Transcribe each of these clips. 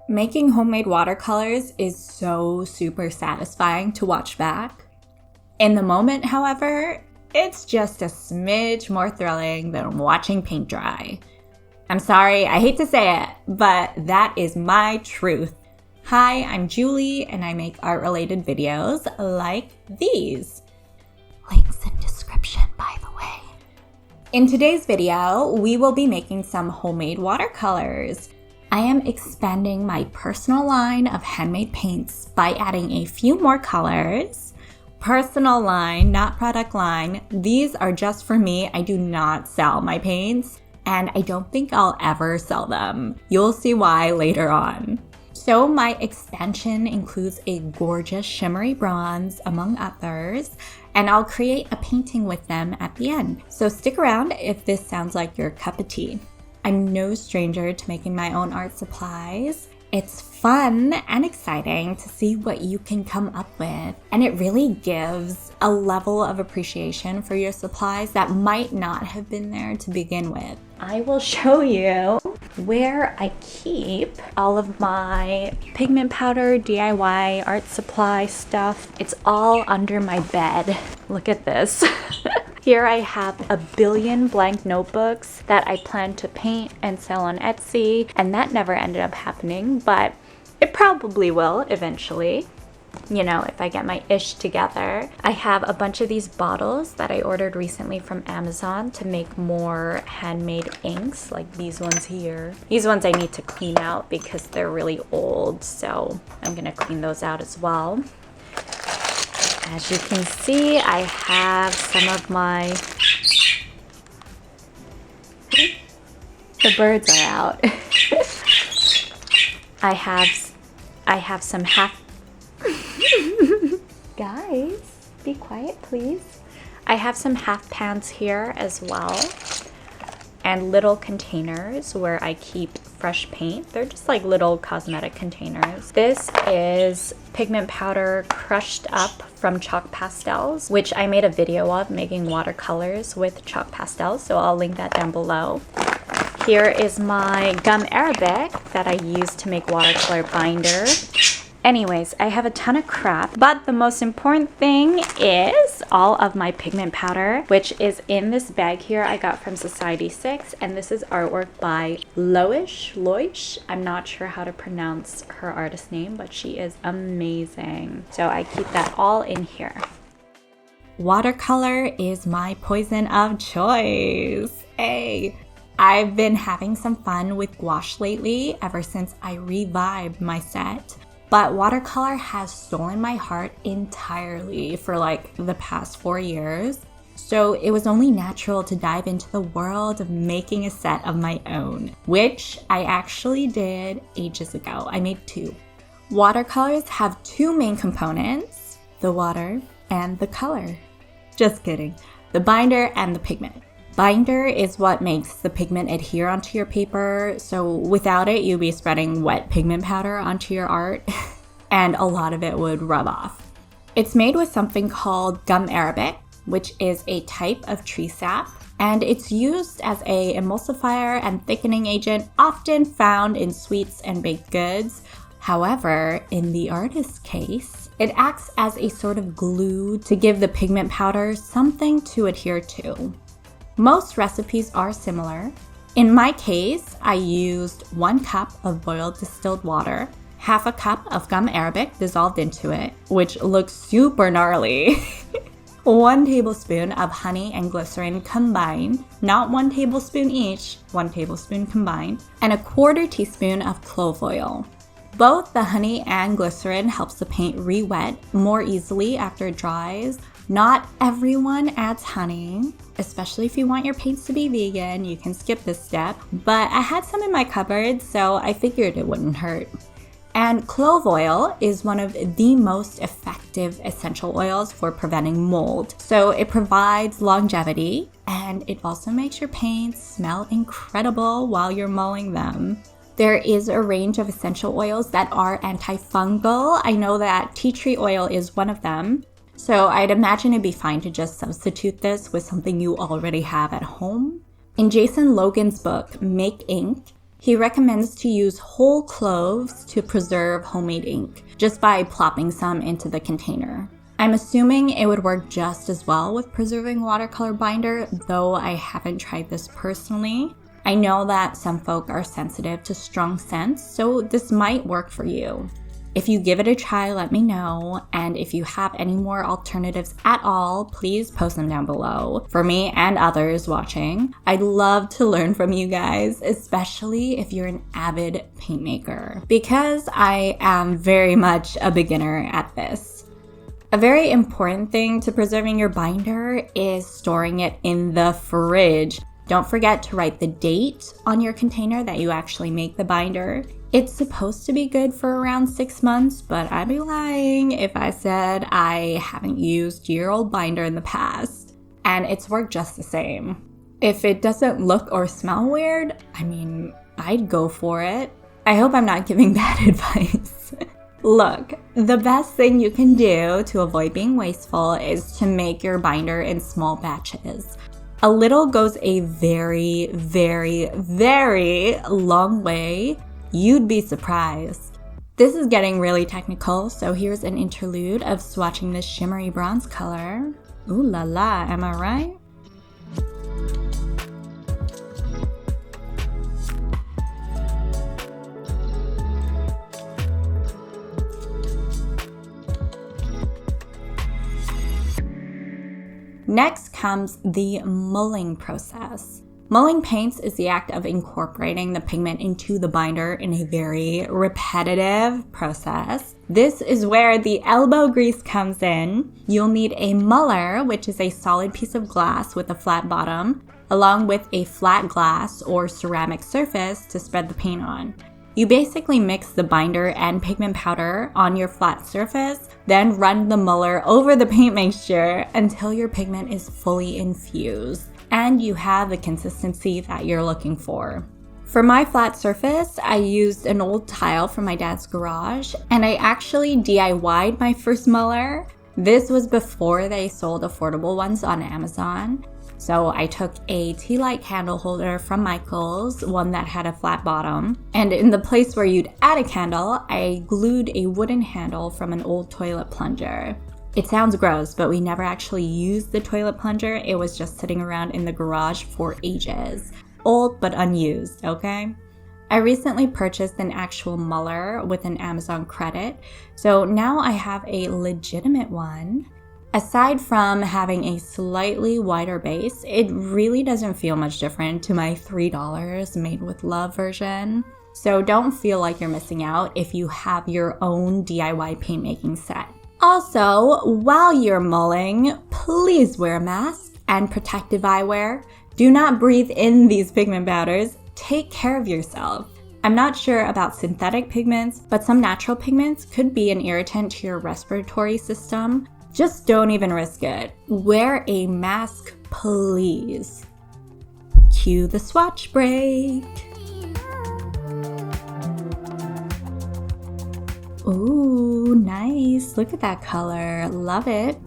Making homemade watercolors is so super satisfying to watch back. In the moment, however, it's just a smidge more thrilling than watching paint dry. I'm sorry, I hate to say it, but that is my truth. Hi, I'm Juli, and I make art-related videos like these. Links in description, by the way. In today's video, we will be making some homemade watercolors. I am expanding my personal line of handmade paints by adding a few more colors. Personal line, not product line. These are just for me. I do not sell my paints, and I don't think I'll ever sell them. You'll see why later on. So my expansion includes a gorgeous shimmery bronze, among others, and I'll create a painting with them at the end. So stick around if this sounds like your cup of tea. I'm no stranger to making my own art supplies. It's fun and exciting to see what you can come up with, and it really gives a level of appreciation for your supplies that might not have been there to begin with. I will show you where I keep all of my pigment powder, DIY art supply stuff. It's all under my bed. Look at this. Here I have a billion blank notebooks that I plan to paint and sell on Etsy, and that never ended up happening, but it probably will eventually. You know, if I get my ish together. I have a bunch of these bottles that I ordered recently from Amazon to make more handmade inks, like these ones here. These ones I need to clean out because they're really old, so I'm gonna clean those out as well. As you can see, I have some of my... The birds are out. I have some half... Guys, be quiet, please. I have some half pans here as well, and little containers where I keep fresh paint. They're just like little cosmetic containers. This is pigment powder crushed up from chalk pastels, which I made a video of making watercolors with chalk pastels, so I'll link that down below. Here is my gum arabic that I use to make watercolor binder. Anyways, I have a ton of crap, but the most important thing is all of my pigment powder, which is in this bag here I got from Society6, and this is artwork by Loish. I'm not sure how to pronounce her artist name, but she is amazing. So I keep that all in here. Watercolor is my poison of choice. Hey! I've been having some fun with gouache lately, ever since I revived my set. But watercolor has stolen my heart entirely for like the past 4 years. So it was only natural to dive into the world of making a set of my own, which I actually did ages ago. I made 2. Watercolors have 2 main components, the water and the color. Just kidding. The binder and the pigment. Binder is what makes the pigment adhere onto your paper, so without it, you'd be spreading wet pigment powder onto your art, and a lot of it would rub off. It's made with something called gum arabic, which is a type of tree sap, and it's used as an emulsifier and thickening agent often found in sweets and baked goods. However, in the artist's case, it acts as a sort of glue to give the pigment powder something to adhere to. Most recipes are similar. In my case, I used 1 cup of boiled distilled water, half a cup of gum arabic dissolved into it, which looks super gnarly, 1 tablespoon of honey and glycerin combined, not 1 tablespoon each, 1 tablespoon combined, and a 1/4 teaspoon of clove oil. Both the honey and glycerin helps the paint re-wet more easily after it dries. Not everyone adds honey, especially if you want your paints to be vegan. You can skip this step, but I had some in my cupboard, so I figured it wouldn't hurt. And clove oil is one of the most effective essential oils for preventing mold. So it provides longevity, and it also makes your paints smell incredible while you're mulling them. There is a range of essential oils that are anti-fungal. I know that tea tree oil is one of them. So I'd imagine it'd be fine to just substitute this with something you already have at home. In Jason Logan's book, Make Ink, He recommends to use whole cloves to preserve homemade ink, just by plopping some into the container. I'm assuming it would work just as well with preserving watercolor binder, though I haven't tried this personally. I know that some folk are sensitive to strong scents, so this might work for you. If you give it a try, let me know, and if you have any more alternatives at all, please post them down below for me and others watching. I'd love to learn from you guys, especially if you're an avid paint maker, because I am very much a beginner at this. A very important thing to preserving your binder is storing it in the fridge. Don't forget to write the date on your container that you actually make the binder. It's supposed to be good for around 6 months, but I'd be lying if I said I haven't used year-old binder in the past, and it's worked just the same. If it doesn't look or smell weird, I mean, I'd go for it. I hope I'm not giving bad advice. Look, the best thing you can do to avoid being wasteful is to make your binder in small batches. A little goes a very, very, very long way. You'd be surprised. This is getting really technical, so here's an interlude of swatching this shimmery bronze color. Ooh la la, am I right? Next comes the mulling process. Mulling paints is the act of incorporating the pigment into the binder in a very repetitive process. This is where the elbow grease comes in. You'll need a muller, which is a solid piece of glass with a flat bottom, along with a flat glass or ceramic surface to spread the paint on. You basically mix the binder and pigment powder on your flat surface, then run the muller over the paint mixture until your pigment is fully infused and you have the consistency that you're looking for. For my flat surface, I used an old tile from my dad's garage, and I actually DIY'd my first muller. This was before they sold affordable ones on Amazon. So I took a tea light candle holder from Michael's, one that had a flat bottom, and in the place where you'd add a candle, I glued a wooden handle from an old toilet plunger. It sounds gross, but we never actually used the toilet plunger. It was just sitting around in the garage for ages. Old but unused, okay? I recently purchased an actual muller with an Amazon credit, so now I have a legitimate one. Aside from having a slightly wider base, it really doesn't feel much different to my $3 Made with Love version. So don't feel like you're missing out if you have your own DIY paint making set. Also, while you're mulling, please wear a mask and protective eyewear. Do not breathe in these pigment powders. Take care of yourself. I'm not sure about synthetic pigments, but some natural pigments could be an irritant to your respiratory system. Just don't even risk it. Wear a mask, please. Cue the swatch break. Ooh, nice. Look at that color. Love it.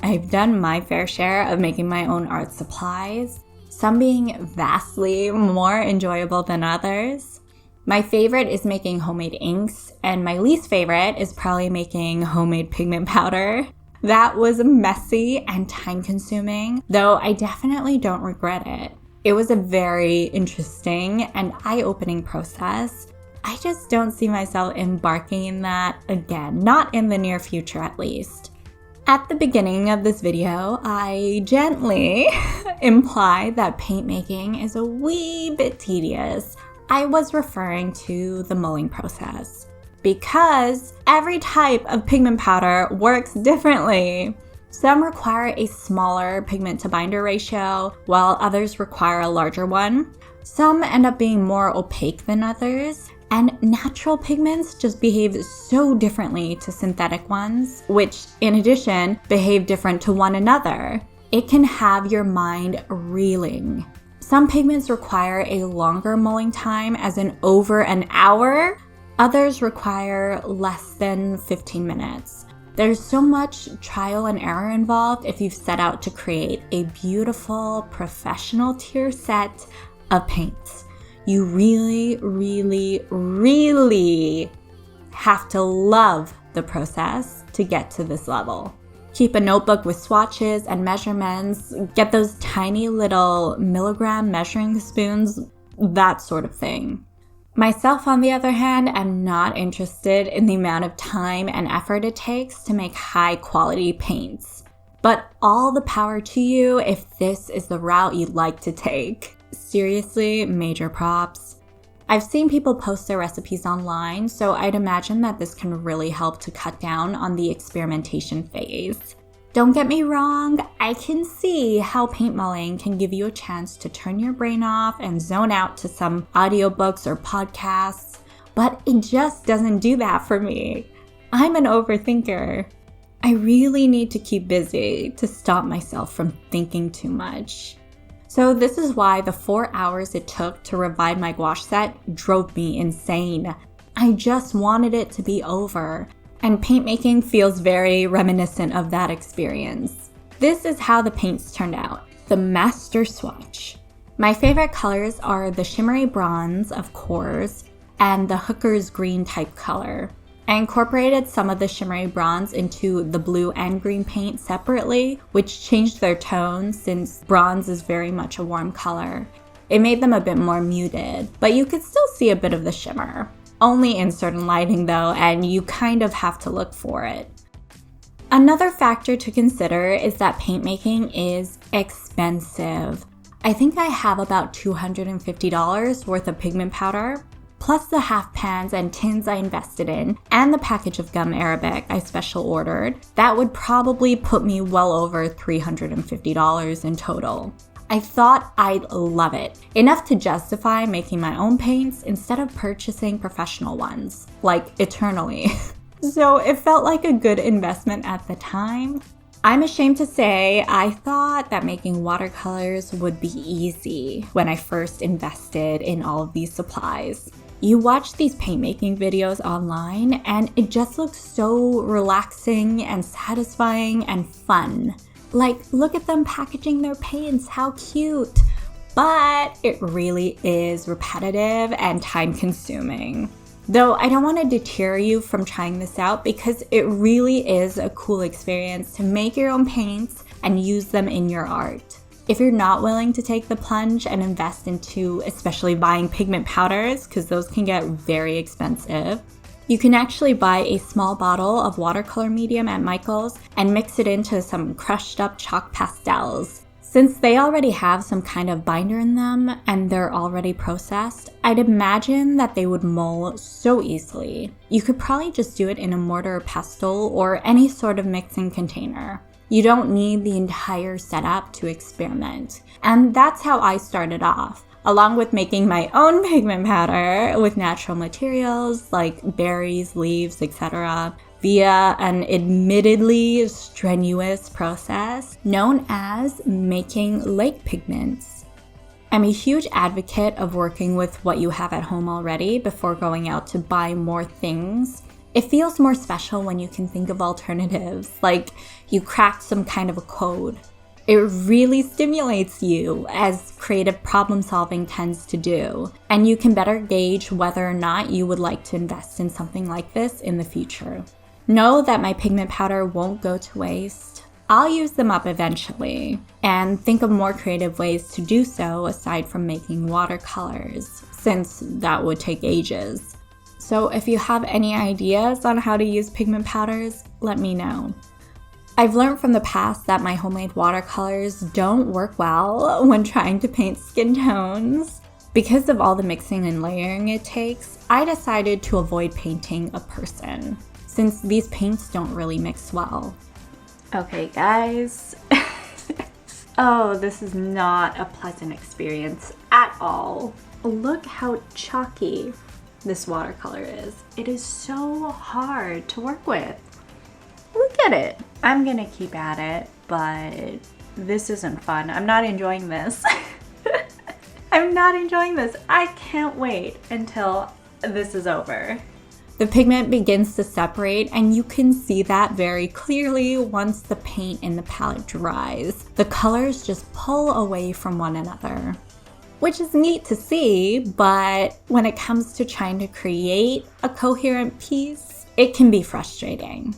I've done my fair share of making my own art supplies, some being vastly more enjoyable than others. My favorite is making homemade inks, and my least favorite is probably making homemade pigment powder. That was messy and time-consuming, though I definitely don't regret it. It was a very interesting and eye-opening process. I just don't see myself embarking in that again, not in the near future at least. At the beginning of this video, I gently implied that paint making is a wee bit tedious. I was referring to the mulling process because every type of pigment powder works differently. Some require a smaller pigment to binder ratio, while others require a larger one. Some end up being more opaque than others, and natural pigments just behave so differently to synthetic ones, which in addition behave different to one another. It can have your mind reeling. Some pigments require a longer mulling time, as in over an hour. Others require less than 15 minutes. There's so much trial and error involved if you've set out to create a beautiful, professional tier set of paints. You really, really, really have to love the process to get to this level. Keep a notebook with swatches and measurements, get those tiny little milligram measuring spoons, that sort of thing. Myself, on the other hand, am not interested in the amount of time and effort it takes to make high quality paints. But all the power to you if this is the route you'd like to take. Seriously, major props. I've seen people post their recipes online, so I'd imagine that this can really help to cut down on the experimentation phase. Don't get me wrong, I can see how paint mulling can give you a chance to turn your brain off and zone out to some audiobooks or podcasts, but it just doesn't do that for me. I'm an overthinker. I really need to keep busy to stop myself from thinking too much. So this is why the 4 hours it took to revive my gouache set drove me insane. I just wanted it to be over. And paint making feels very reminiscent of that experience. This is how the paints turned out. The master swatch. My favorite colors are the shimmery bronze, of course, and the hooker's green type color. I incorporated some of the shimmery bronze into the blue and green paint separately, which changed their tone since bronze is very much a warm color. It made them a bit more muted, but you could still see a bit of the shimmer. Only in certain lighting though, and you kind of have to look for it. Another factor to consider is that paint making is expensive. I think I have about $250 worth of pigment powder, plus the half pans and tins I invested in, and the package of gum arabic I special ordered. That would probably put me well over $350 in total. I thought I'd love it, enough to justify making my own paints instead of purchasing professional ones, like eternally. So it felt like a good investment at the time. I'm ashamed to say I thought that making watercolors would be easy when I first invested in all of these supplies. You watch these paint making videos online and it just looks so relaxing and satisfying and fun. Like, look at them packaging their paints, how cute. But it really is repetitive and time consuming. Though I don't want to deter you from trying this out because it really is a cool experience to make your own paints and use them in your art. If you're not willing to take the plunge and invest into especially buying pigment powders, because those can get very expensive, you can actually buy a small bottle of watercolor medium at Michael's and mix it into some crushed up chalk pastels. Since they already have some kind of binder in them and they're already processed, I'd imagine that they would mull so easily. You could probably just do it in a mortar or pestle or any sort of mixing container. You don't need the entire setup to experiment. And that's how I started off, along with making my own pigment powder with natural materials like berries, leaves, etc., via an admittedly strenuous process known as making lake pigments. I'm a huge advocate of working with what you have at home already before going out to buy more things. It feels more special when you can think of alternatives, like you cracked some kind of a code. It really stimulates you, as creative problem solving tends to do, and you can better gauge whether or not you would like to invest in something like this in the future. Know that my pigment powder won't go to waste. I'll use them up eventually, and think of more creative ways to do so aside from making watercolors, since that would take ages. So if you have any ideas on how to use pigment powders, let me know. I've learned from the past that my homemade watercolors don't work well when trying to paint skin tones. Because of all the mixing and layering it takes, I decided to avoid painting a person, since these paints don't really mix well. Okay guys, oh, this is not a pleasant experience at all. Look how chalky this watercolor is. It is so hard to work with. Look at it. I'm gonna keep at it, but this isn't fun. I'm not enjoying this. I'm not enjoying this. I can't wait until this is over. The pigment begins to separate, and you can see that very clearly once the paint in the palette dries. The colors just pull away from one another, which is neat to see, but when it comes to trying to create a coherent piece, it can be frustrating.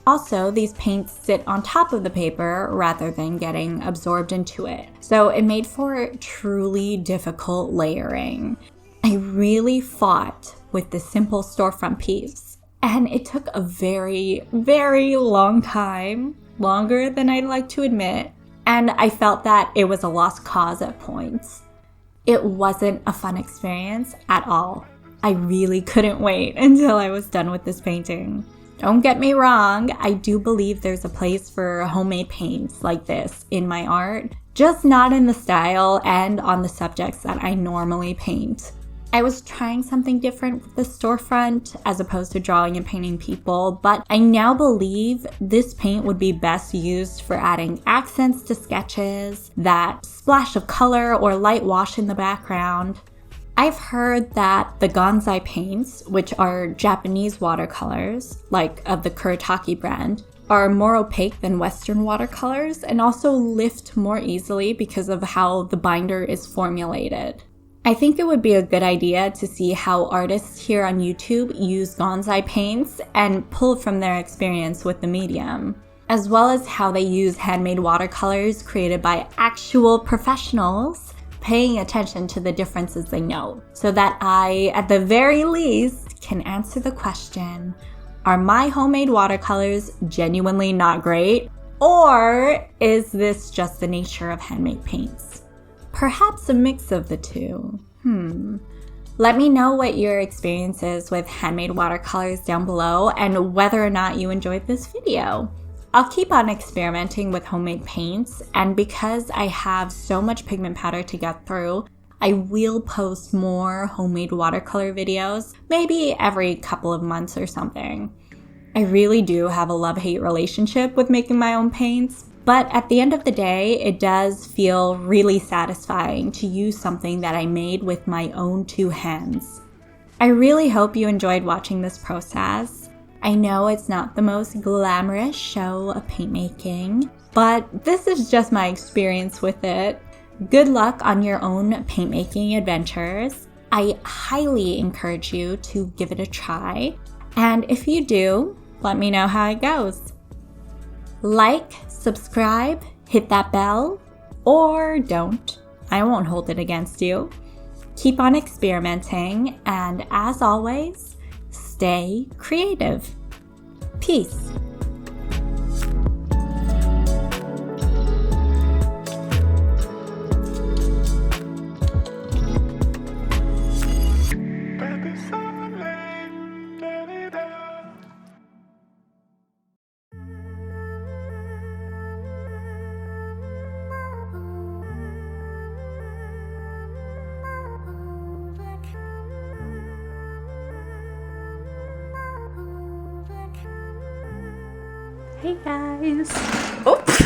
Also, these paints sit on top of the paper rather than getting absorbed into it, so it made for truly difficult layering. I really fought with the simple storefront piece, and it took a very, very long time, longer than I'd like to admit, and I felt that it was a lost cause at points. It wasn't a fun experience at all. I really couldn't wait until I was done with this painting. Don't get me wrong, I do believe there's a place for homemade paints like this in my art, just not in the style and on the subjects that I normally paint. I was trying something different with the storefront as opposed to drawing and painting people, but I now believe this paint would be best used for adding accents to sketches, that splash of color or light wash in the background. I've heard that the Gonzai paints, which are Japanese watercolors, like of the Kuretake brand, are more opaque than Western watercolors and also lift more easily because of how the binder is formulated. I think it would be a good idea to see how artists here on YouTube use Gonzai paints and pull from their experience with the medium, as well as how they use handmade watercolors created by actual professionals, paying attention to the differences they know, so that I, at the very least, can answer the question, are my homemade watercolors genuinely not great, or is this just the nature of handmade paints? Perhaps a mix of the two. Let me know what your experience is with handmade watercolors down below and whether or not you enjoyed this video. I'll keep on experimenting with homemade paints, and because I have so much pigment powder to get through, I will post more homemade watercolor videos, maybe every couple of months or something. I really do have a love-hate relationship with making my own paints, but at the end of the day, it does feel really satisfying to use something that I made with my own two hands. I really hope you enjoyed watching this process. I know it's not the most glamorous show of paint making, but this is just my experience with it. Good luck on your own paint making adventures. I highly encourage you to give it a try, and if you do, let me know how it goes. Like, subscribe, hit that bell, or don't. I won't hold it against you. Keep on experimenting, and as always, stay creative. Peace. Hey guys! Oops!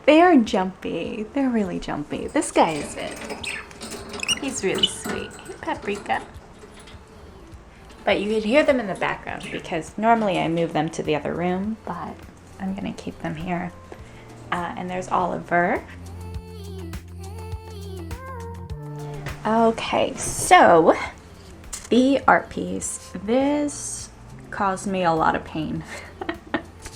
They are jumpy. They're really jumpy. This guy is it. He's really sweet. Hey, Paprika. But you can hear them in the background because normally I move them to the other room, but I'm gonna keep them here. And there's Oliver. Okay, so the art piece. This caused me a lot of pain.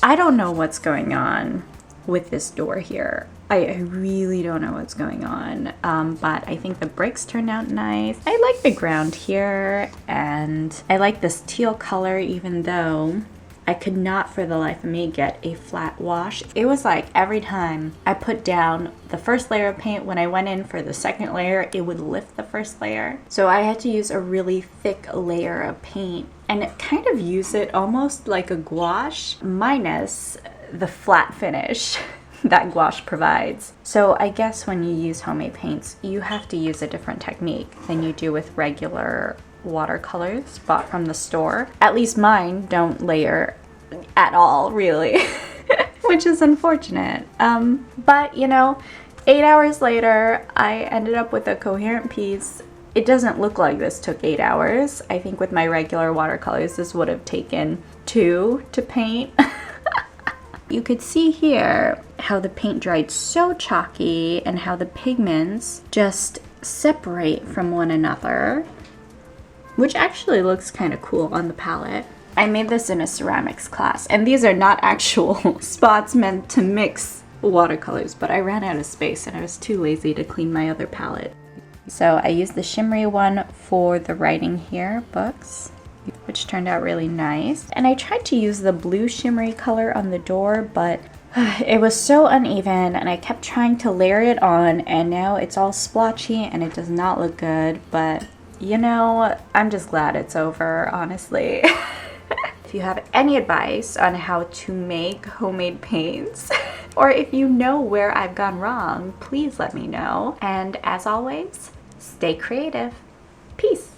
I don't know what's going on with this door here. I really don't know what's going on, but I think the bricks turned out nice. I like the ground here, and I like this teal color, even though I could not for the life of me get a flat wash. It was like every time I put down the first layer of paint, when I went in for the second layer, it would lift the first layer. So I had to use a really thick layer of paint and kind of use it almost like a gouache, minus the flat finish that gouache provides. So I guess when you use homemade paints, you have to use a different technique than you do with regular watercolors bought from the store. At least mine don't layer at all, really, which is unfortunate. But you know, 8 hours later, I ended up with a coherent piece it doesn't look like this took 8 hours. I think with my regular watercolors, this would have taken 2 to paint. You could see here how the paint dried so chalky and how the pigments just separate from one another, which actually looks kind of cool on the palette. I made this in a ceramics class, and these are not actual spots meant to mix watercolors, but I ran out of space and I was too lazy to clean my other palette. So I used the shimmery one for the writing here, books, which turned out really nice. And I tried to use the blue shimmery color on the door, but it was so uneven and I kept trying to layer it on, and now it's all splotchy and it does not look good, but you know, I'm just glad it's over, honestly. If you have any advice on how to make homemade paints, or if you know where I've gone wrong, please let me know. And as always, stay creative. Peace.